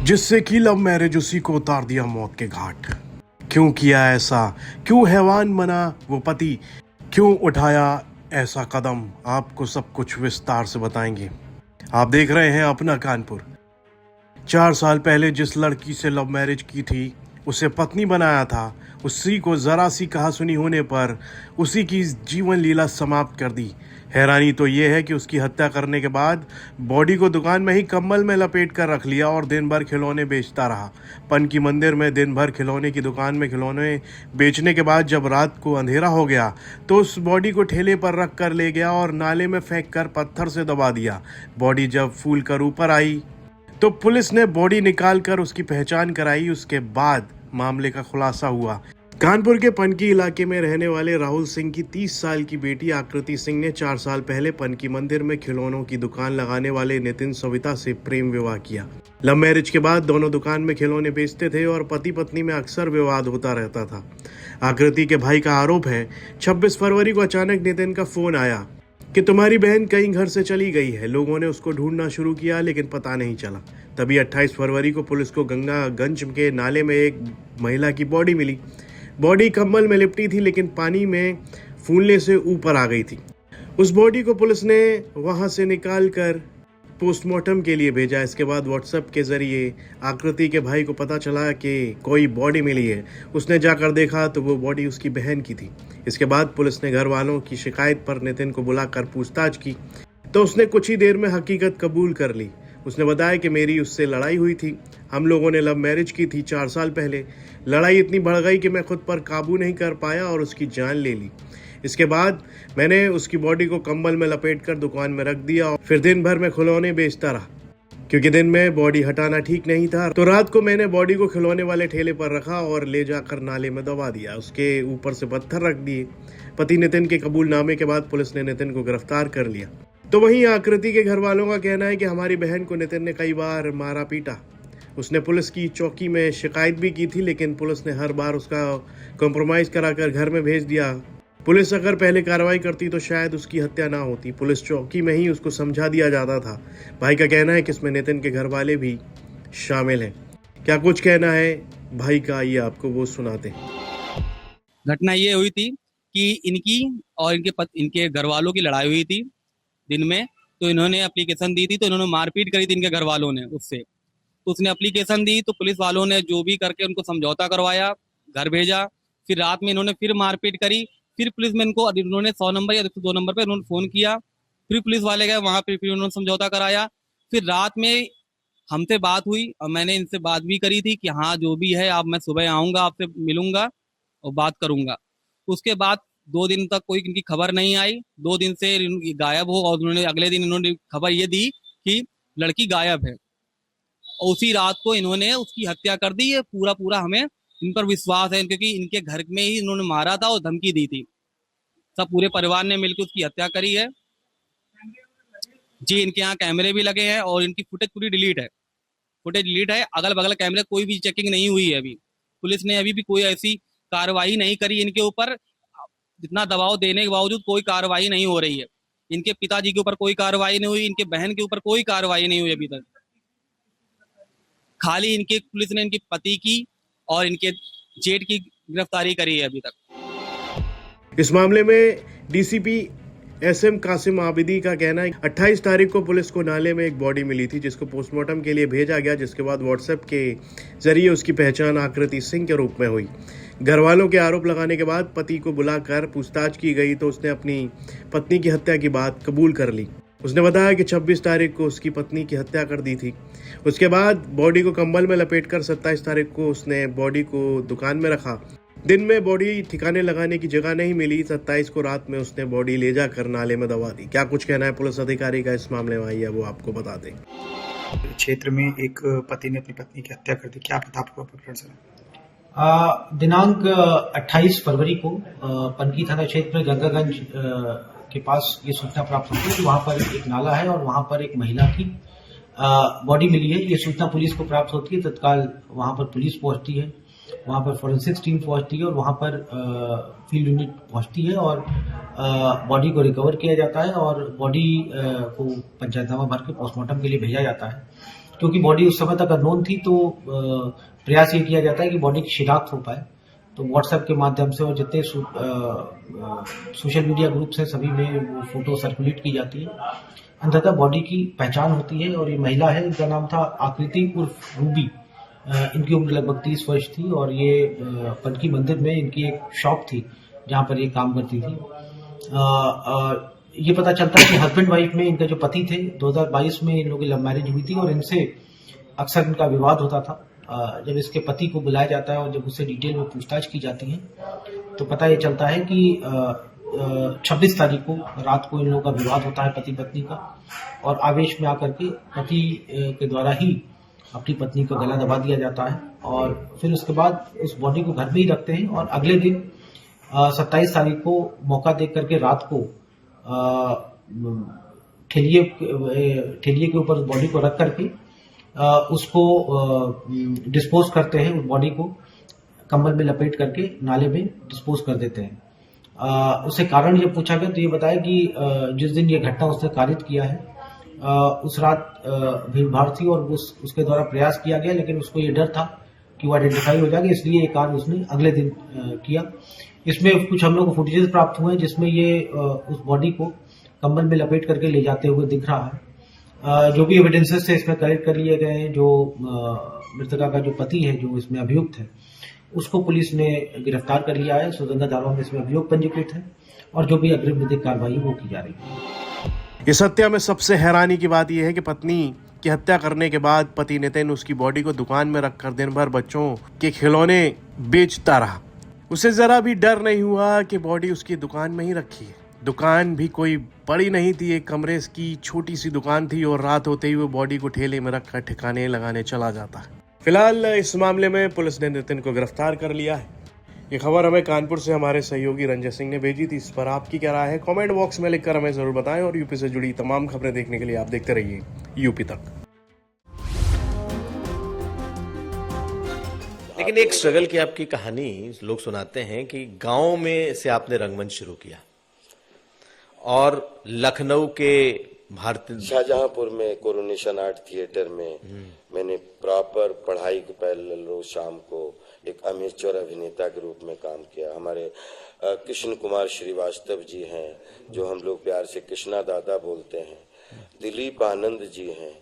जिससे कि love marriage उसी को उतार दिया मौत के घाट। क्यों किया ऐसा, क्यों हैवान बना वो पति, क्यों उठाया ऐसा कदम, आपको सब कुछ विस्तार से बताएंगे। आप देख रहे हैं अपना कानपुर। 4 साल पहले जिस लड़की से लव मैरिज की थी, उसे पत्नी बनाया था, उसी को जरा सी कहासुनी होने पर उसी की जीवन लीला समाप्त कर दी। हैरानी तो ये है कि उसकी हत्या करने के बाद बॉडी को दुकान में ही कंबल में लपेट कर रख लिया और दिन भर खिलौने बेचता रहा। पनकी मंदिर में दिन भर खिलौने की दुकान में खिलौने बेचने के बाद जब रात को अंधेरा हो गया तो उस बॉडी को ठेले पर रख कर ले गया और नाले में फेंक कर पत्थर से दबा दिया। बॉडी जब फूल कर ऊपर आई तो पुलिस ने बॉडी निकाल कर उसकी पहचान कराई। उसके बाद मामले का खुलासा हुआ। कानपुर के पनकी इलाके में रहने वाले राहुल सिंह की 30 साल की बेटी आकृति सिंह ने 4 साल पहले पनकी मंदिर में खिलौनों की दुकान लगाने वाले नितिन सविता से प्रेम विवाह किया। लव मैरिज के बाद दोनों दुकान में खिलौने बेचते थे और पति पत्नी में अक्सर विवाद होता रहता था। आकृति के भाई का आरोप है 26 फरवरी को अचानक नितिन का फोन आया कि तुम्हारी बहन कहीं घर से चली गई है। लोगों ने उसको ढूंढना शुरू किया लेकिन पता नहीं चला। तभी 28 फरवरी को पुलिस को गंगागंज के नाले में एक महिला की बॉडी मिली। बॉडी कंबल में लिपटी थी लेकिन पानी में फूलने से ऊपर आ गई थी। उस बॉडी को पुलिस ने वहां से निकाल कर पोस्टमार्टम के लिए भेजा। इसके बाद व्हाट्सएप के जरिए आकृति के भाई को पता चला कि कोई बॉडी मिली है। उसने जाकर देखा तो वो बॉडी उसकी बहन की थी। इसके बाद पुलिस ने घर वालों की शिकायत पर नितिन को बुलाकर पूछताछ की तो उसने कुछ ही देर में हकीकत कबूल कर ली। उसने बताया कि मेरी उससे लड़ाई हुई थी। हम लोगों ने लव मैरिज की थी 4 साल पहले। लड़ाई इतनी बढ़ गई कि मैं खुद पर काबू नहीं कर पाया और उसकी जान ले ली। इसके बाद मैंने उसकी बॉडी को कंबल में लपेटकर दुकान में रख दिया और फिर दिन भर में खिलौने बेचता रहा। क्योंकि दिन में बॉडी हटाना ठीक नहीं था तो रात को मैंने बॉडी को खिलौने वाले ठेले पर रखा और ले जाकर नाले में दबा दिया। उसके ऊपर से पत्थर रख दिए। पति नितिन के कबूलनामे के बाद पुलिस ने नितिन को गिरफ्तार कर लिया। तो वहीं आकृति के घर वालों का कहना है कि हमारी बहन को नितिन ने कई बार मारा पीटा। उसने पुलिस की चौकी में शिकायत भी की थी लेकिन पुलिस ने हर बार उसका कॉम्प्रोमाइज कराकर घर में भेज दिया। पुलिस अगर पहले कार्रवाई करती तो शायद उसकी हत्या ना होती। पुलिस चौकी में ही उसको समझा दिया जाता था। भाई का कहना है कि इसमें नितिन के घर वाले भी शामिल हैं। क्या कुछ कहना है भाई का, आइए आपको वो सुनाते हैं। घटना ये हुई थी कि इनकी और इनके घर वालों की लड़ाई हुई थी दिन में। तो इन्होंने एप्लीकेशन दी थी तो इन्होंने मारपीट करी थी इनके घर वालों ने उससे। तो उसने एप्लीकेशन दी तो पुलिस वालों ने जो भी करके उनको समझौता करवाया, घर भेजा। फिर रात में इन्होंने फिर मारपीट करी। फिर पुलिस में इन्होंने 100 नंबर या 102 नंबर पे उन्होंने फोन किया। फिर पुलिस वाले गए वहां पे, फिर उन्होंने समझौता कराया। फिर रात में हमसे बात हुई और मैंने इनसे बात भी करी थी कि हाँ जो भी है आप, मैं सुबह आऊंगा, आपसे मिलूंगा और बात करूंगा। उसके बाद 2 दिन तक कोई इनकी खबर नहीं आई। 2 दिन से गायब हो और उन्होंने अगले दिन इन्होंने खबर ये दी कि लड़की गायब है और उसी रात को इन्होंने उसकी हत्या कर दी। ये पूरा हमें इन पर विश्वास है क्योंकि इनके घर में ही इन्होंने मारा था और धमकी दी थी। सब पूरे परिवार ने मिलकर उसकी हत्या करी है जी। इनके यहाँ कैमरे भी लगे हैं और इनकी फुटेज पूरी डिलीट है। अगल बगल कैमरे कोई भी चेकिंग नहीं हुई है। अभी पुलिस ने अभी भी कोई ऐसी कार्रवाई नहीं करी इनके ऊपर। जितना दबाव देने के बावजूद कोई कार्रवाई नहीं हो रही है। इनके पिताजी के ऊपर कोई कार्रवाई नहीं हुई, इनके बहन के ऊपर कोई कार्रवाई नहीं हुई अभी तक। खाली इनके पुलिस ने इनके पति की और इनके जेठ की गिरफ्तारी करी है अभी तक। इस मामले में डीसीपी एसएम कासिम आबिदी का कहना है 28 तारीख को पुलिस को नाले में एक बॉडी मिली थी जिसको पोस्टमार्टम के लिए भेजा गया, जिसके बाद व्हाट्सएप के जरिए उसकी पहचान आकृति सिंह के रूप में हुई। घर वालों के आरोप लगाने के बाद पति को बुलाकर पूछताछ की गई तो उसने अपनी पत्नी की हत्या की बात कबूल कर ली। उसने बताया कि 26 तारीख को उसकी पत्नी की हत्या कर दी थी। उसके बाद बॉडी को कंबल में लपेटकर 27 तारीख को उसने बॉडी को दुकान में रखा। दिन में बॉडी ठिकाने लगाने की जगह नहीं मिली। 27 को रात में उसने बॉडी ले जाकर नाले में दबा दी। क्या कुछ कहना है पुलिस अधिकारी का इस मामले में, आइए वो आपको बता दें। क्षेत्र में एक पति ने अपनी पत्नी की हत्या कर दी, क्या पता आपको प्रकरण सर? दिनांक 28 फरवरी को पनकी थाना क्षेत्र में गंगागंज के पास ये सूचना प्राप्त हुई है कि वहां पर एक नाला है और वहां पर एक महिला की बॉडी मिली है। ये सूचना पुलिस को प्राप्त होती है। तत्काल वहां पर पुलिस पहुंचती है, वहां पर फोरेंसिक्स टीम पहुंचती है और वहां पर फील्ड यूनिट पहुंचती है और बॉडी को रिकवर किया जाता है और बॉडी को पंचायतनामा भर के पोस्टमार्टम के लिए भेजा जाता है। क्योंकि बॉडी उस समय तक अननोन थी, तो प्रयास ये किया जाता है कि बॉडी की शिनाख्त हो पाए। तो व्हाट्सएप के माध्यम से और जितने सोशल मीडिया ग्रुप्स हैं सभी में वो फोटो सर्कुलेट की जाती है। अंततः बॉडी की पहचान होती है और ये महिला है, इनका नाम था आकृति उर्फ रूबी। इनकी उम्र लगभग 30 वर्ष थी और ये पनकी मंदिर में इनकी एक शॉप थी जहां पर ये काम करती थी। ये पता चलता है कि हस्बैंड वाइफ में इनके जो पति थे 2022 में इन लोगों की लव मैरिज हुई थी और इनसे अक्सर इनका विवाद होता था। जब इसके पति को बुलाया जाता है और जब उससे डिटेल में पूछताछ की जाती है तो पता ये चलता है कि 26 तारीख को रात को इन लोगों का विवाद होता है पति पत्नी का, और आवेश में आकर के पति के द्वारा ही अपनी पत्नी का गला दबा दिया जाता है और फिर उसके बाद उस बॉडी को घर में ही रखते हैं। और अगले दिन 27 तारीख को मौका देख करके रात को ठेलिए के ऊपर उस बॉडी को रख करके उसको डिस्पोज करते हैं। उस बॉडी को कंबल में लपेट करके नाले में डिस्पोज कर देते हैं। उससे कारण ये पूछा गया तो ये बताया कि जिस दिन ये घटना उसने कारित किया है उस रात भीड़ भाड़ थी और उसके द्वारा प्रयास किया गया, लेकिन उसको ये डर था कि वो आइडेंटिफाई हो जाएगा, इसलिए ये कार्य उसने अगले दिन किया। इसमें कुछ हम लोग को फुटेजेस प्राप्त हुए जिसमें ये उस बॉडी को कंबल में लपेट करके ले जाते हुए दिख रहा है। जो भी एविडेंसेस है इसमें कलेक्ट कर लिए गए हैं। जो मृतका का जो पति है जो इसमें अभियुक्त है उसको पुलिस ने गिरफ्तार कर लिया है। सुगंधा धाराओं में इसमें अभियोग पंजीकृत है और जो भी अग्रिम विधिक कार्रवाई वो की जा रही है। इस हत्या में सबसे हैरानी की बात यह है कि पत्नी की हत्या करने के बाद पति नितिन उसकी बॉडी को दुकान में रखकर दिन भर बच्चों के खिलौने बेचता रहा। उसे जरा भी डर नहीं हुआ कि बॉडी उसकी दुकान में ही रखी है। दुकान भी कोई बड़ी नहीं थी, एक कमरे की छोटी सी दुकान थी और रात होते ही वो बॉडी को ठेले में रखकर ठिकाने लगाने चला जाता है। फिलहाल इस मामले में पुलिस ने नितिन को गिरफ्तार कर लिया है। ये खबर हमें कानपुर से हमारे सहयोगी रंजय सिंह ने भेजी थी। इस पर आपकी क्या राय है कमेंट बॉक्स में लिखकर हमें जरूर बताएं और यूपी से जुड़ी तमाम खबरें देखने के लिए आप देखते रहिए यूपी तक। लेकिन एक स्ट्रगल की आपकी कहानी लोग सुनाते हैं कि गांव में से आपने रंगमंच शुरू किया और लखनऊ के भारतीय शाहजहांपुर में कोरोनेशन आर्ट थिएटर में मैंने प्रॉपर पढ़ाई के पहले रोज शाम को एक अमेचर अभिनेता के रूप में काम किया। हमारे कृष्ण कुमार श्रीवास्तव जी हैं जो हम लोग प्यार से कृष्णा दादा बोलते हैं, दिलीप आनंद जी हैं,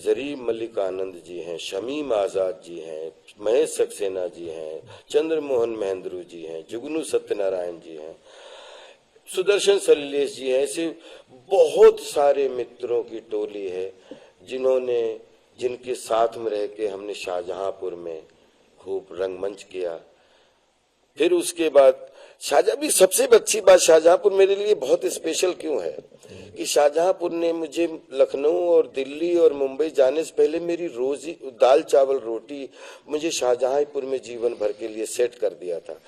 जरीब मलिक आनंद जी हैं, शमीम आजाद जी हैं, महेश सक्सेना जी हैं, चंद्रमोहन महेंद्रू जी हैं, जुगनू सत्यनारायण जी हैं, सुदर्शन सलिलेश जी हैं। ऐसे बहुत सारे मित्रों की टोली है जिनके साथ में रह के हमने शाहजहांपुर में खूब रंगमंच किया। फिर उसके बाद भी सबसे अच्छी बात शाहजहांपुर मेरे लिए बहुत स्पेशल क्यों है कि शाहजहांपुर ने मुझे लखनऊ और दिल्ली और मुंबई जाने से पहले मेरी रोजी दाल चावल रोटी मुझे शाहजहांपुर में जीवन भर के लिए सेट कर दिया था।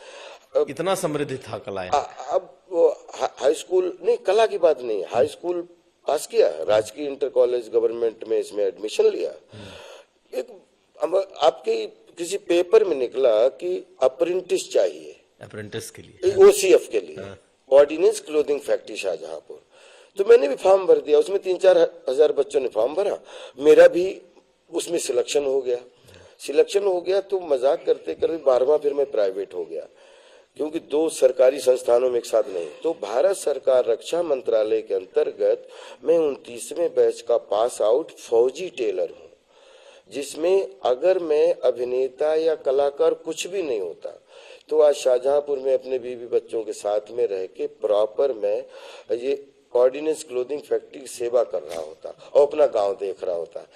इतना समृद्ध था कलाएं। अब वो हाई स्कूल नहीं, कला की बात नहीं, हाई स्कूल पास किया, राजकीय इंटर कॉलेज गवर्नमेंट में इसमें एडमिशन लिया। एक आपके किसी पेपर में निकला कि अप्रेंटिस चाहिए, अप्रेंटिस के लिए, ओसीएफ के लिए, ऑर्डिनेंस क्लोथिंग फैक्ट्री शाहजहांपुर। तो मैंने भी फॉर्म भर दिया, उसमें 3-4 हजार बच्चों ने फॉर्म भरा, मेरा भी उसमें सिलेक्शन हो गया। तो मजाक करते करते 12वां फिर मैं प्राइवेट हो गया क्योंकि 2 सरकारी संस्थानों में एक साथ नहीं। तो भारत सरकार रक्षा मंत्रालय के अंतर्गत मैं 29वें बैच का पास आउट फौजी टेलर हूँ, जिसमें अगर मैं अभिनेता या कलाकार कुछ भी नहीं होता तो आज शाहजहांपुर में अपने बीवी बच्चों के साथ में रह के प्रॉपर मैं ये ऑर्डिनेंस क्लोथिंग फैक्ट्री की सेवा कर रहा होता और अपना गांव देख रहा होता।